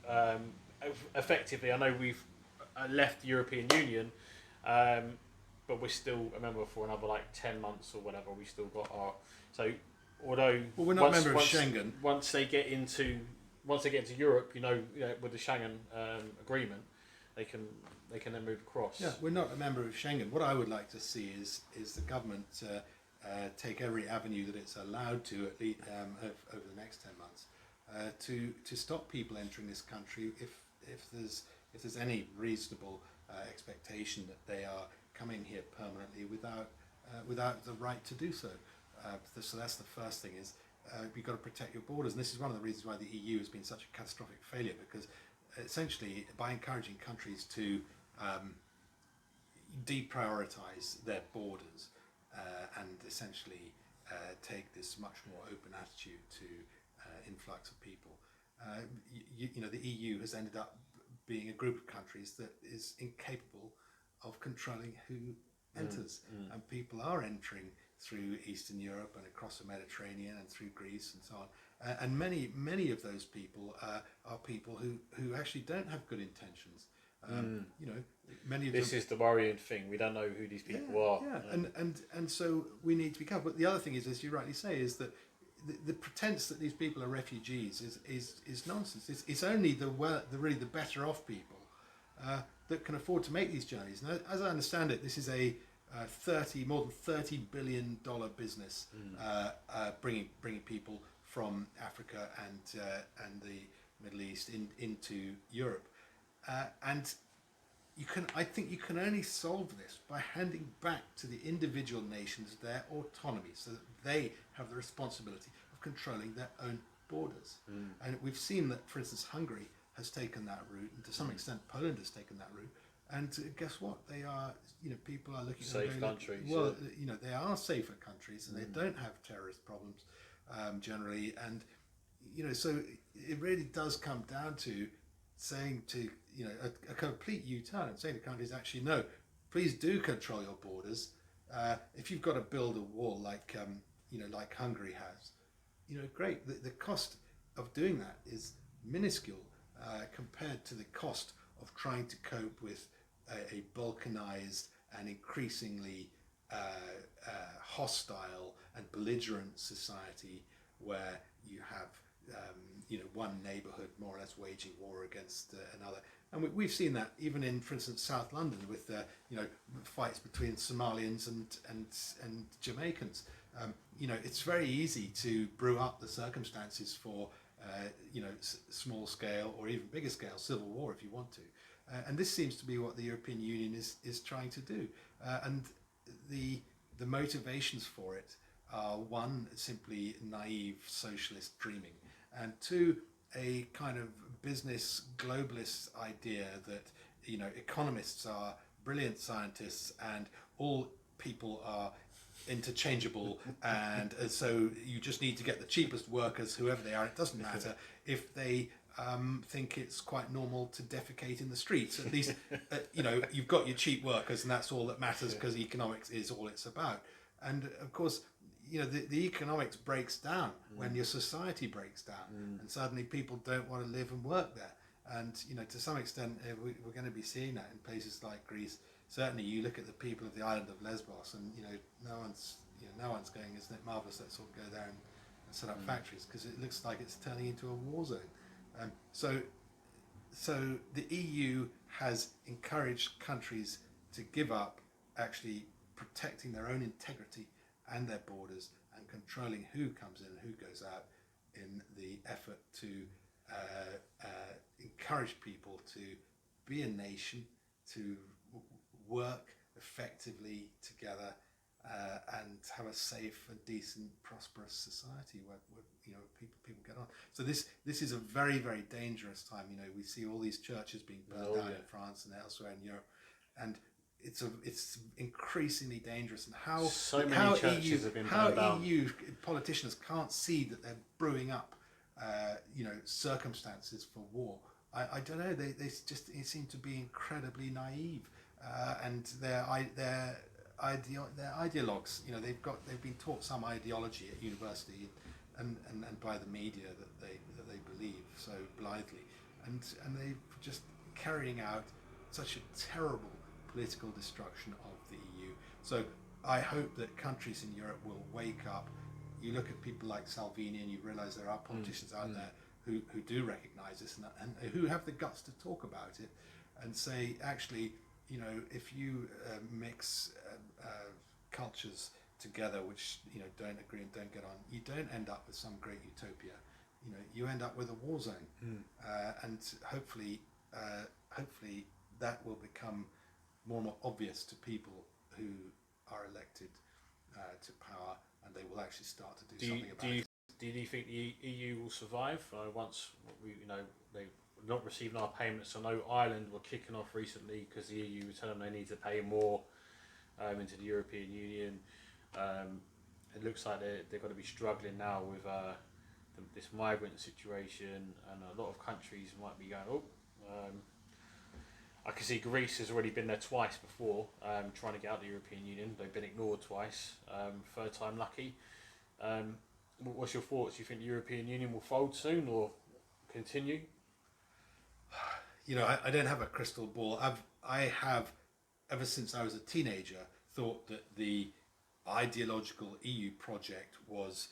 Effectively, I know we've left the European Union, but we're still a member for another like 10 months or whatever. We still got our although Well, we're not a member of Schengen. Once they get into Europe, with the Schengen agreement, they can then move across. Yeah, we're not a member of Schengen. What I would like to see is the government take every avenue that it's allowed to at least over the next 10 months to stop people entering this country if there's any reasonable expectation that they are coming here permanently without the right to do so. So that's the first thing is you've got to protect your borders, and this is one of the reasons why the EU has been such a catastrophic failure, because essentially by encouraging countries to deprioritize their borders and essentially take this much more open attitude to influx of people, the EU has ended up being a group of countries that is incapable of controlling who enters, and people are entering through Eastern Europe and across the Mediterranean and through Greece and so on, and many of those people are people who actually don't have good intentions. Many of this is the worrying thing. We don't know who these people are. Yeah. And so we need to be careful. But the other thing is, as you rightly say, is that the pretense that these people are refugees is nonsense. It's only the really the better off people that can afford to make these journeys. Now, as I understand it, this is a more than $30 billion business, bringing people from Africa and the Middle East into Europe, and I think you can only solve this by handing back to the individual nations their autonomy, so that they have the responsibility of controlling their own borders. And we've seen that, for instance, Hungary has taken that route, and to some extent Poland has taken that route. And guess what? They are, people are looking safe countries. Well, they are safer countries, and they don't have terrorist problems generally. And so it really does come down to saying to a complete U-turn and saying to countries, actually, no, please do control your borders. If you've got to build a wall like like Hungary has, great. The cost of doing that is minuscule compared to the cost of trying to cope with a balkanized and increasingly hostile and belligerent society where you have one neighbourhood more or less waging war against another. And we've seen that even in, for instance, South London with fights between Somalians and Jamaicans. It's very easy to brew up the circumstances for small scale or even bigger scale civil war if you want to. And this seems to be what the European Union is trying to do. And the motivations for it are, one, simply naive socialist dreaming, and two, a kind of business globalist idea that economists are brilliant scientists and all people are interchangeable, and so you just need to get the cheapest workers, whoever they are. It doesn't matter if they think it's quite normal to defecate in the streets. At least you've got your cheap workers, and that's all that matters, because economics is all it's about. And of course, the economics breaks down when your society breaks down, and suddenly people don't want to live and work there. And to some extent, we're going to be seeing that in places like Greece. Certainly, you look at the people of the island of Lesbos, and no one's going, isn't it marvelous? Let's all go there and set up factories, because it looks like it's turning into a war zone. So the EU has encouraged countries to give up actually protecting their own integrity and their borders and controlling who comes in and who goes out, in the effort to encourage people to be a nation, to work effectively together, and have a safe and decent, prosperous society where people get on. So this is a very, very dangerous time. We see all these churches being burned down in France and elsewhere in Europe, and it's increasingly dangerous. And how EU politicians can't see that they're brewing up circumstances for war. I don't know. They seem to be incredibly naive, and they're ideologues. They've been taught some ideology at university and by the media that they believe so blithely, and they're just carrying out such a terrible political destruction of the EU. So I hope that countries in Europe will wake up. You look at people like Salvini and you realise there are politicians out there who do recognise this and who have the guts to talk about it and say, actually, you know, if you mix cultures together which, you know, don't agree and don't get on, you don't end up with some great utopia. You know, you end up with a war zone, and hopefully that will become more and more obvious to people who are elected to power, and they will actually start to do something about it. Do you think the EU will survive once they're not receiving our payments? I know Ireland were kicking off recently because the EU were telling them they need to pay more into the European Union. It looks like they're going to be struggling now with this migrant situation, and a lot of countries might be going, I can see Greece has already been there twice before, trying to get out of the European Union. They've been ignored twice, third time lucky. What's your thoughts? Do you think the European Union will fold soon or continue? You know, I don't have a crystal ball. I have, ever since I was a teenager, thought that the ideological EU project was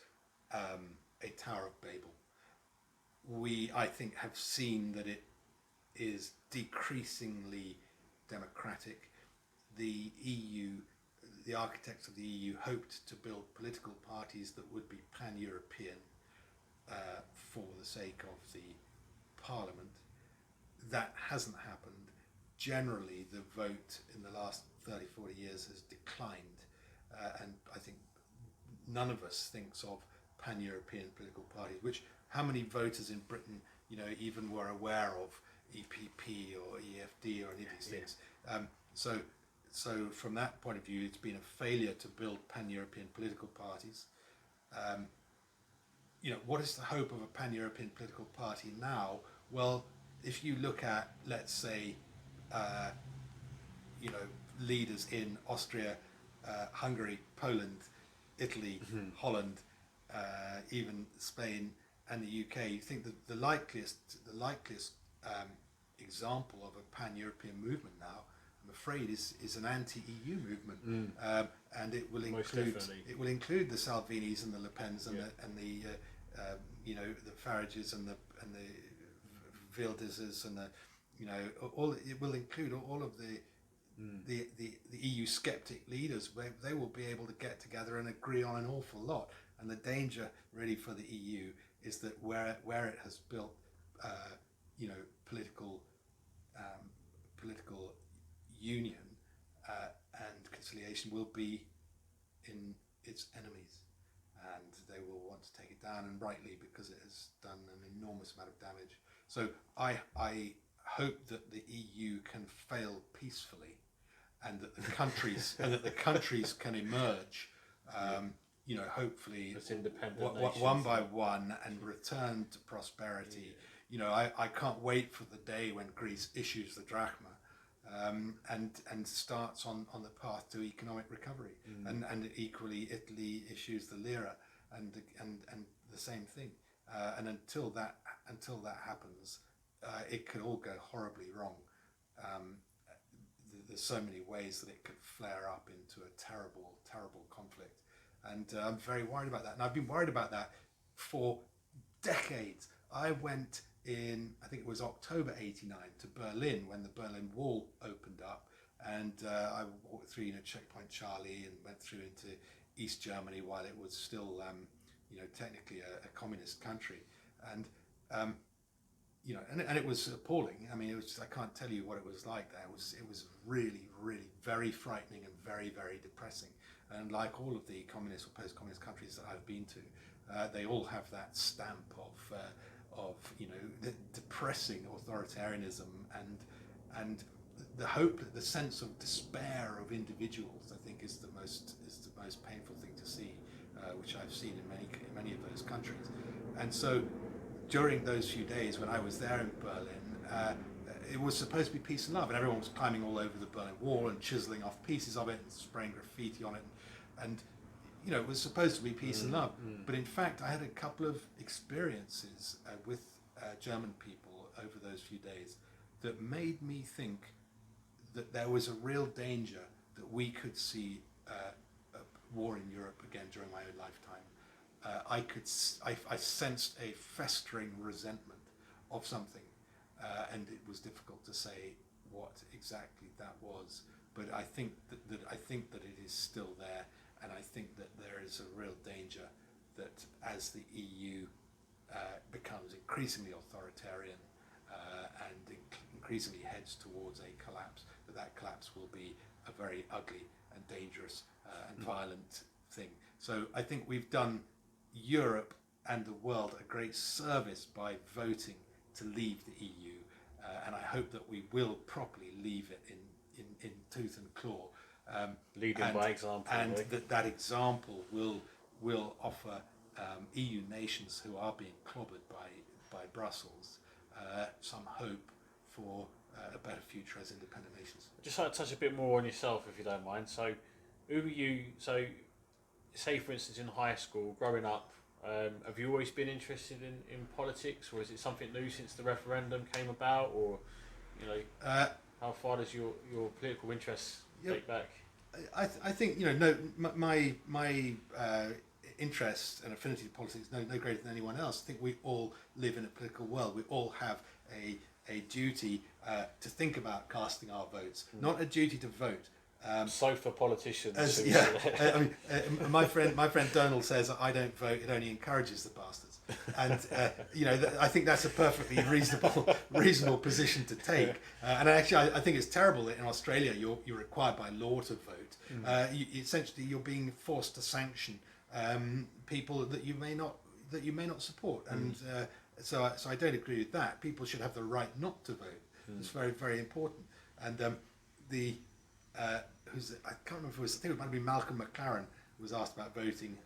a Tower of Babel. We, I think, have seen that it is decreasingly democratic. The EU, the architects of the EU, hoped to build political parties that would be pan-European for the sake of the Parliament. That hasn't happened. Generally, the vote in the last 30, 40 years has declined, and I think none of us thinks of pan-European political parties. Which, how many voters in Britain, you know, even were aware of EPP or EFD or any of these things? So from that point of view, it's been a failure to build pan-European political parties. You know, what is the hope of a pan-European political party now? Well, if you look at, let's say, you know, leaders in Austria, Hungary, Poland, Italy, Holland, even Spain and the UK, you think that the likeliest example of a pan-European movement now, I'm afraid, is an anti-EU movement, and it will include the Salvinis and the Le Pens and the you know, the Farages and the Wilders and the, you know, all. It will include all of the EU skeptic leaders. They will be able to get together and agree on an awful lot. And the danger really for the EU is that where it has built, you know, political union and conciliation will be in its enemies, and they will want to take it down, and rightly, because it has done an enormous amount of damage. So I hope that the EU can fail peacefully, and that the countries can emerge, you know, hopefully one by one, and return to prosperity. You know, I can't wait for the day when Greece issues the drachma, and starts on the path to economic recovery, and equally Italy issues the lira, and the same thing. And until that happens, it could all go horribly wrong. There's so many ways that it could flare up into a terrible conflict, and I'm very worried about that. And I've been worried about that for decades. I went in, I think it was October '89, to Berlin when the Berlin Wall opened up, and I walked through, you know, Checkpoint Charlie, and went through into East Germany while it was still, you know, technically a communist country, and you know, and it was appalling. I mean, it was just, I can't tell you what it was like there. It was really very frightening and very depressing. And like all of the communist or post-communist countries that I've been to, they all have that stamp of you know, the depressing authoritarianism and the hope, the sense of despair of individuals. I think is the most painful thing to see, which I've seen in many of those countries. And so during those few days when I was there in Berlin, it was supposed to be peace and love, and everyone was climbing all over the Berlin Wall and chiseling off pieces of it and spraying graffiti on it, and it was supposed to be peace and love. But in fact, I had a couple of experiences with German people over those few days that made me think that there was a real danger that we could see a war in Europe again during my own lifetime. I sensed a festering resentment of something, and it was difficult to say what exactly that was. But I think that it is still there, and I think that there is a real danger that as the EU becomes increasingly authoritarian and increasingly heads towards a collapse, that collapse will be a very ugly and dangerous and violent thing. So I think we've done Europe and the world a great service by voting to leave the EU, and I hope that we will properly leave it in tooth and claw. Leading by example. And that example will offer EU nations who are being clobbered by Brussels some hope for a better future as independent nations. I'd just like to touch a bit more on yourself, if you don't mind. So, who were you? So, say for instance, in high school, growing up, have you always been interested in politics, or is it something new since the referendum came about, or how far does your political interests date back? I think no, my interest and affinity to politics no greater than anyone else. I think we all live in a political world. We all have a duty to think about casting our votes, not a duty to vote. So for politicians, I mean, my friend Donald says, "I don't vote; it only encourages the bastards." And I think that's a perfectly reasonable position to take. And actually, I think it's terrible that in Australia you're required by law to vote. Essentially, you're being forced to sanction people that you may not support. And so I don't agree with that. People should have the right not to vote. It's very, very important. And I can't remember if it was, I think it might have been Malcolm McLaren who was asked about voting.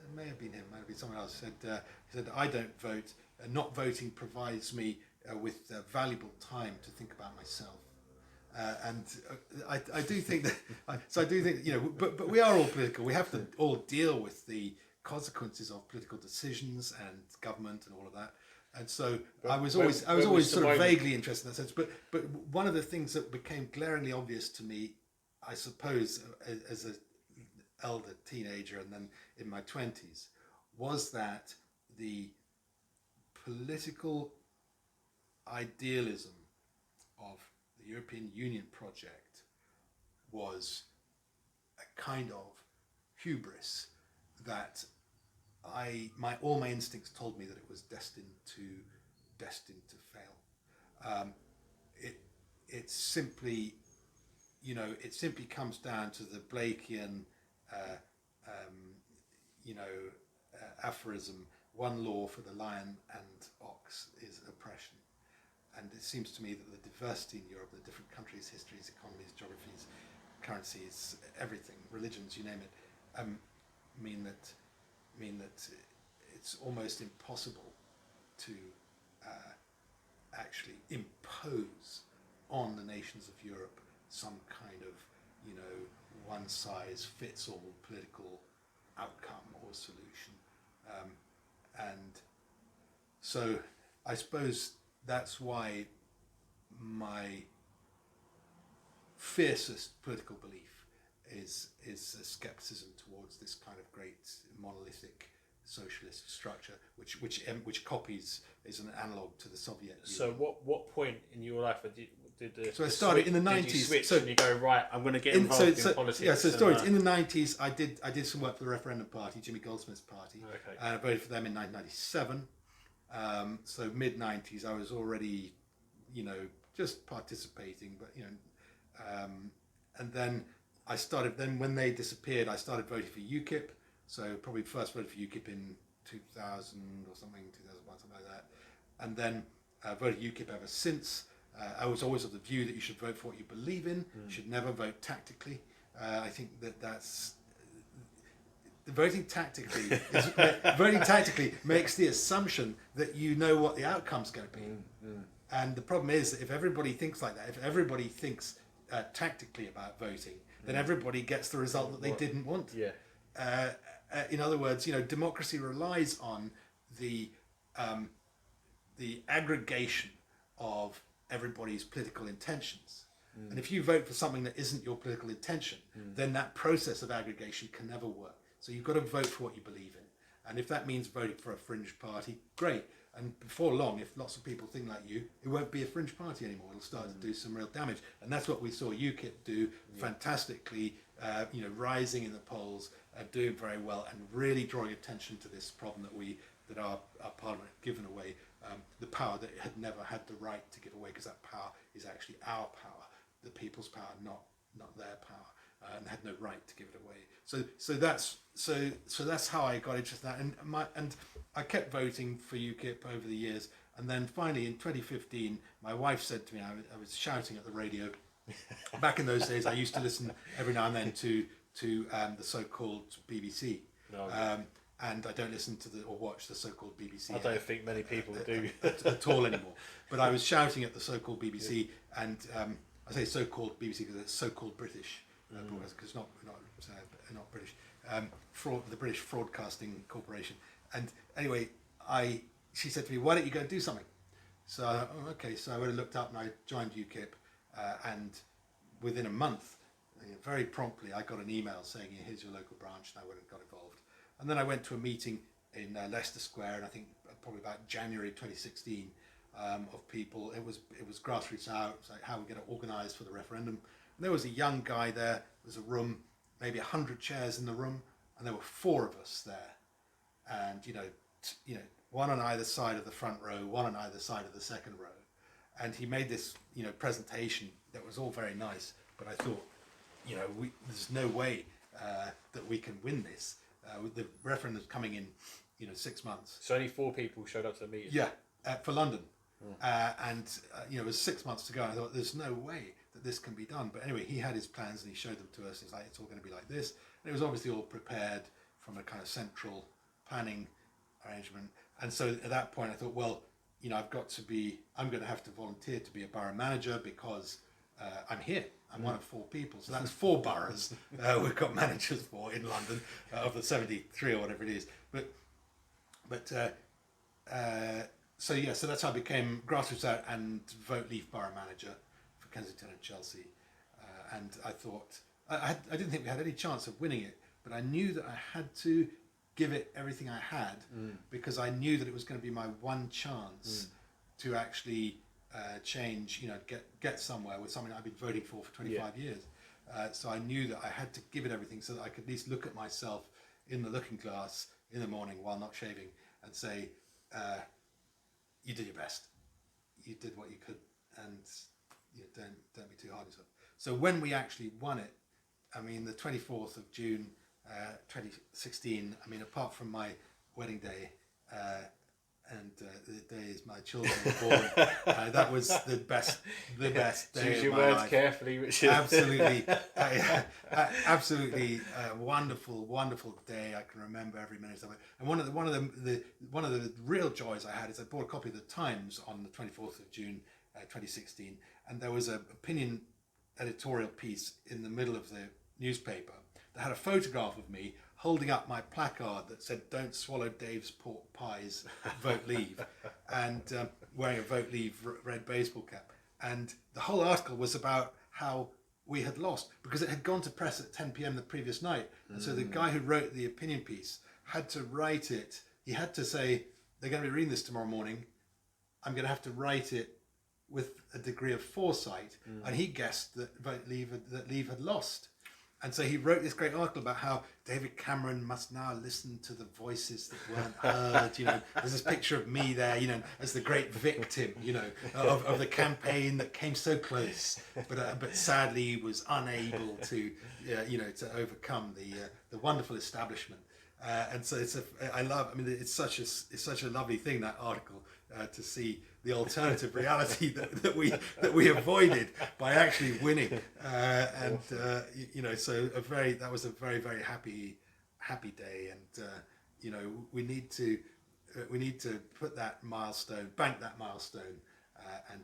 It may have been him, may have been someone else. He said, I don't vote. Not voting provides me with valuable time to think about myself. And I do think that, so I do think, but we are all political. We have to all deal with the consequences of political decisions and government and all of that. And so I was always sort of vaguely interested in that sense. But one of the things that became glaringly obvious to me, I suppose, as an elder teenager and then in my 20s, was that the political idealism of the European Union project was a kind of hubris that all my instincts told me that it was destined to fail. It simply comes down to the Blakean aphorism: one law for the lion and ox is oppression. And it seems to me that the diversity in Europe, the different countries, histories, economies, geographies, currencies, everything, religions, you name it, mean that it's almost impossible to actually impose on the nations of Europe some kind of one size fits all political outcome or solution, and so I suppose that's why my fiercest political belief is a skepticism towards this kind of great monolithic socialist structure, which is an analogue to the Soviet Union. So what point in your life so I started in the 90s. Did you switch so and you go, right, I'm going to get involved in politics? Yeah, so stories. In the 90s, I did some work for the referendum party, Jimmy Goldsmith's party, and I voted for them in 1997. So mid 90s, I was already, just participating, but and then I started. Then when they disappeared, I started voting for UKIP. So probably first voted for UKIP in 2000 or something, 2001, something like that, and then voted UKIP ever since. I was always of the view that you should vote for what you believe in. You should never vote tactically. I think that's voting tactically. Voting tactically makes the assumption that you know what the outcome's going to be. And the problem is that if everybody thinks like that, if everybody thinks tactically about voting, then everybody gets the result that they didn't want. in other words, democracy relies on the aggregation of everybody's political intentions. And if you vote for something that isn't your political intention, then that process of aggregation can never work. So you've got to vote for what you believe in. And if that means voting for a fringe party, great. And before long, if lots of people think like you, it won't be a fringe party anymore. It'll start to do some real damage. And that's what we saw UKIP do fantastically, rising in the polls, doing very well, and really drawing attention to this problem that our parliament had given away the power that it had never had the right to give away, because that power is actually our power, the people's power, not their power, and had no right to give it away. So that's how I got interested in that, and I kept voting for UKIP over the years, and then finally in 2015, my wife said to me, I was shouting at the radio. Back in those days, I used to listen every now and then to the so-called BBC. No. And I don't listen to or watch the so-called BBC. I don't think many people do at all anymore. But I was shouting at the so-called BBC, and I say so-called BBC because it's so-called British, because it's not British. The British Broadcasting Corporation. And anyway, she said to me, "Why don't you go and do something?" So okay. So I went and looked up, and I joined UKIP, and within a month, very promptly, I got an email saying, "Here's your local branch," and I went and got involved. And then I went to a meeting in Leicester Square, and I think probably about January 2016, of people. It was grassroots out. It was like how we're going to organise for the referendum. And there was a young guy there. There was a room, maybe 100 chairs in the room, and there were 4 of us there. And one on either side of the front row, one on either side of the second row. And he made this presentation that was all very nice, but I thought, there's no way that we can win this. The referendum's coming in, 6 months. So only 4 people showed up to the meeting? Yeah, for London. And it was 6 months to go. I thought, there's no way that this can be done. But anyway, he had his plans and he showed them to us. He's like, it's all going to be like this. And it was obviously all prepared from a kind of central planning arrangement. And so at that point I thought, well, I'm going to have to volunteer to be a borough manager, because I'm here. I'm one of 4 people. So that's 4 boroughs we've got managers for in London, of the 73 or whatever it is. So that's how I became grassroots out and vote leave borough manager for Kensington and Chelsea. And I thought, I didn't think we had any chance of winning it, but I knew that I had to give it everything I had, because I knew that it was going to be my one chance to actually change, get somewhere with something I've been voting for 25 years. So I knew that I had to give it everything so that I could at least look at myself in the looking glass in the morning while not shaving and say, you did your best. You did what you could, and don't be too hard on yourself. So when we actually won it, the 24th of June 2016, apart from my wedding day and the days my children were born, that was the best day Choose of your my words life. carefully, Richard. Absolutely, absolutely wonderful day. I can remember every minute of it. And one of the real joys I had is I bought a copy of the Times on the 24th of June 2016, and there was an opinion editorial piece in the middle of the newspaper that had a photograph of me holding up my placard that said, "Don't swallow Dave's pork pies, vote leave," and wearing a vote leave red baseball cap. And the whole article was about how we had lost, because it had gone to press at 10 p.m. the previous night. And so the guy who wrote the opinion piece had to write it. He had to say, they're going to be reading this tomorrow morning. I'm going to have to write it with a degree of foresight. And he guessed that Leave had lost. And so he wrote this great article about how David Cameron must now listen to the voices that weren't heard. There's this picture of me there, as the great victim, of the campaign that came so close, but sadly was unable to, to overcome the wonderful establishment. And so it's such a lovely thing, that article, to see the alternative reality that we avoided by actually winning, so that was a very, very happy day, and we need to put that milestone, bank that milestone, and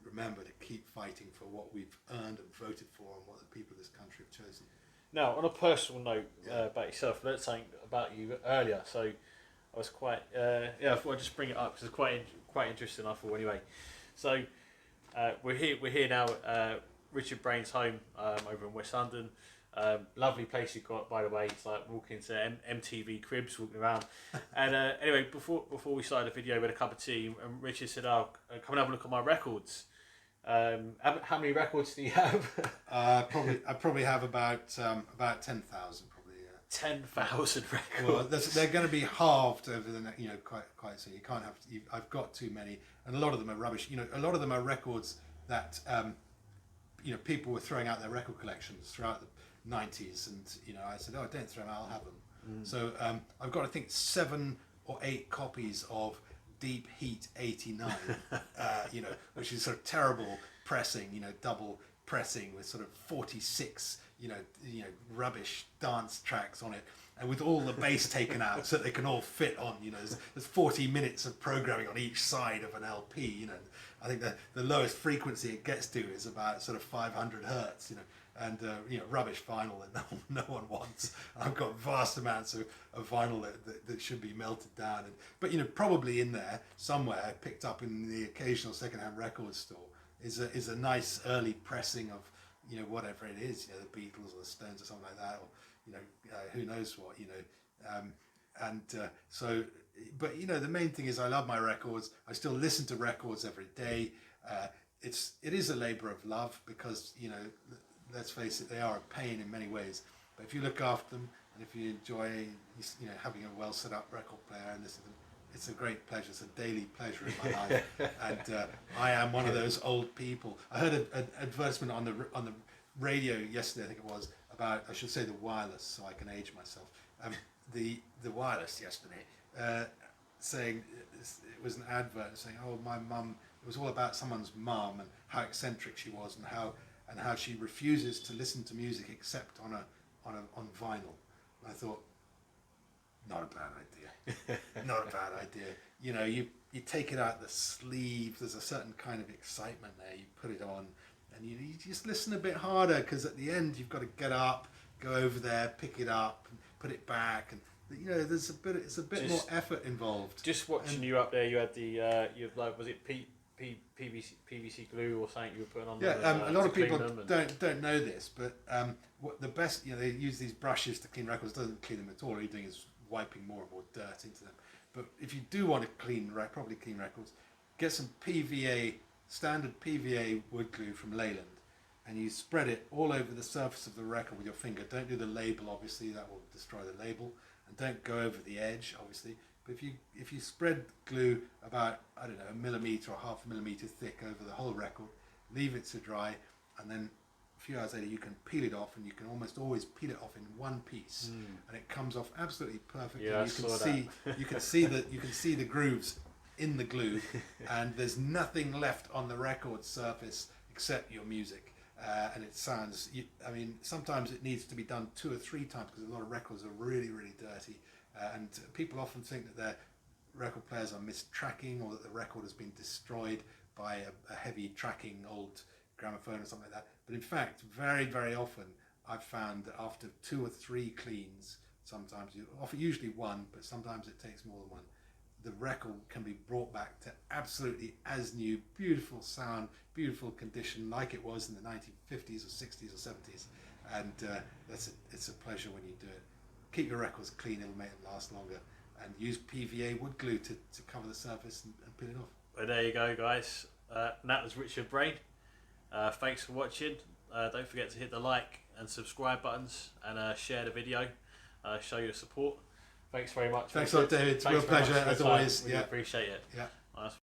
remember to keep fighting for what we've earned and voted for, and what the people of this country have chosen. Now, on a personal note about yourself, I learned something about you earlier, so I was quite I thought I'd just bring it up because it's quite interesting. I thought anyway. So we're here now at Richard Braine's home over in West London. Lovely place you've got, by the way. It's like walking to MTV Cribs, walking around. And anyway, before we started the video, we had a cup of tea, and Richard said, "Oh, come and have a look at my records." How many records do you have? I probably have about 10,000, probably. 10,000 records. Well, they're going to be halved over the next, quite so. You can't have. I've got too many, and a lot of them are rubbish. A lot of them are records that people were throwing out their record collections throughout the 90s, and I said, "Oh, don't throw them out. I'll have them." So I've got, I think, 7 or 8 copies of Deep Heat '89, which is sort of terrible pressing, double pressing with sort of 46, rubbish dance tracks on it, and with all the bass taken out so that they can all fit on. There's 40 minutes of programming on each side of an LP. I think the lowest frequency it gets to is about sort of 500 hertz. And rubbish vinyl that no one wants. I've got vast amounts of vinyl that should be melted down. But probably in there somewhere, picked up in the occasional second-hand record store, is a nice early pressing of whatever it is, the Beatles or the Stones or something like that, or who knows what, so. But the main thing is I love my records. I still listen to records every day. It is a labour of love because let's face it, they are a pain in many ways. But if you look after them, and if you enjoy, having a well set up record player and listen to them, it's a great pleasure. It's a daily pleasure in my life. And I am one of those old people. I heard an advertisement on the radio yesterday, I think it was, about, I should say, the wireless, so I can age myself. The wireless yesterday, saying it was an advert saying, "Oh, my mum." It was all about someone's mum and how eccentric she was and how she refuses to listen to music except on vinyl. And I thought, not a bad idea. Not a bad idea. You take it out the sleeve. There's a certain kind of excitement there. You put it on, and you just listen a bit harder because at the end you've got to get up, go over there, pick it up, and put it back, and there's it's a bit more effort involved. Just watching you up there, you had the was it PVC glue or something you were putting on? Yeah, a lot of people don't know this, but what the best, they use these brushes to clean records. Doesn't clean them at all. All you're doing is wiping more and more dirt into them. But if you do want to properly clean records, get some standard PVA wood glue from Leyland, and you spread it all over the surface of the record with your finger. Don't do the label, obviously, that will destroy the label, and don't go over the edge, obviously. But if you spread glue about, I don't know, 1 millimetre or half a millimetre thick over the whole record, leave it to dry, and then a few hours later you can peel it off, and you can almost always peel it off in one piece, and it comes off absolutely perfectly. Yeah, you can see the grooves in the glue, and there's nothing left on the record surface except your music. And it sounds, sometimes it needs to be done 2 or 3 times because a lot of records are really, really dirty. And people often think that their record players are mistracking, or that the record has been destroyed by a heavy tracking old gramophone or something like that. But in fact, very, very often I've found that after 2 or 3 cleans, usually 1, but sometimes it takes more than 1, the record can be brought back to absolutely as new, beautiful sound, beautiful condition, like it was in the 1950s or 60s or 70s. And it's a pleasure when you do it. Keep your records clean, it'll make them last longer. And use PVA wood glue to cover the surface and peel it off. Well, there you go, guys. That was Richard Braine. Thanks for watching. Don't forget to hit the like and subscribe buttons, and share the video. Show your support. Thanks very much. Thanks a lot, David. It's a real pleasure, as always. We appreciate it. Yeah. Nice.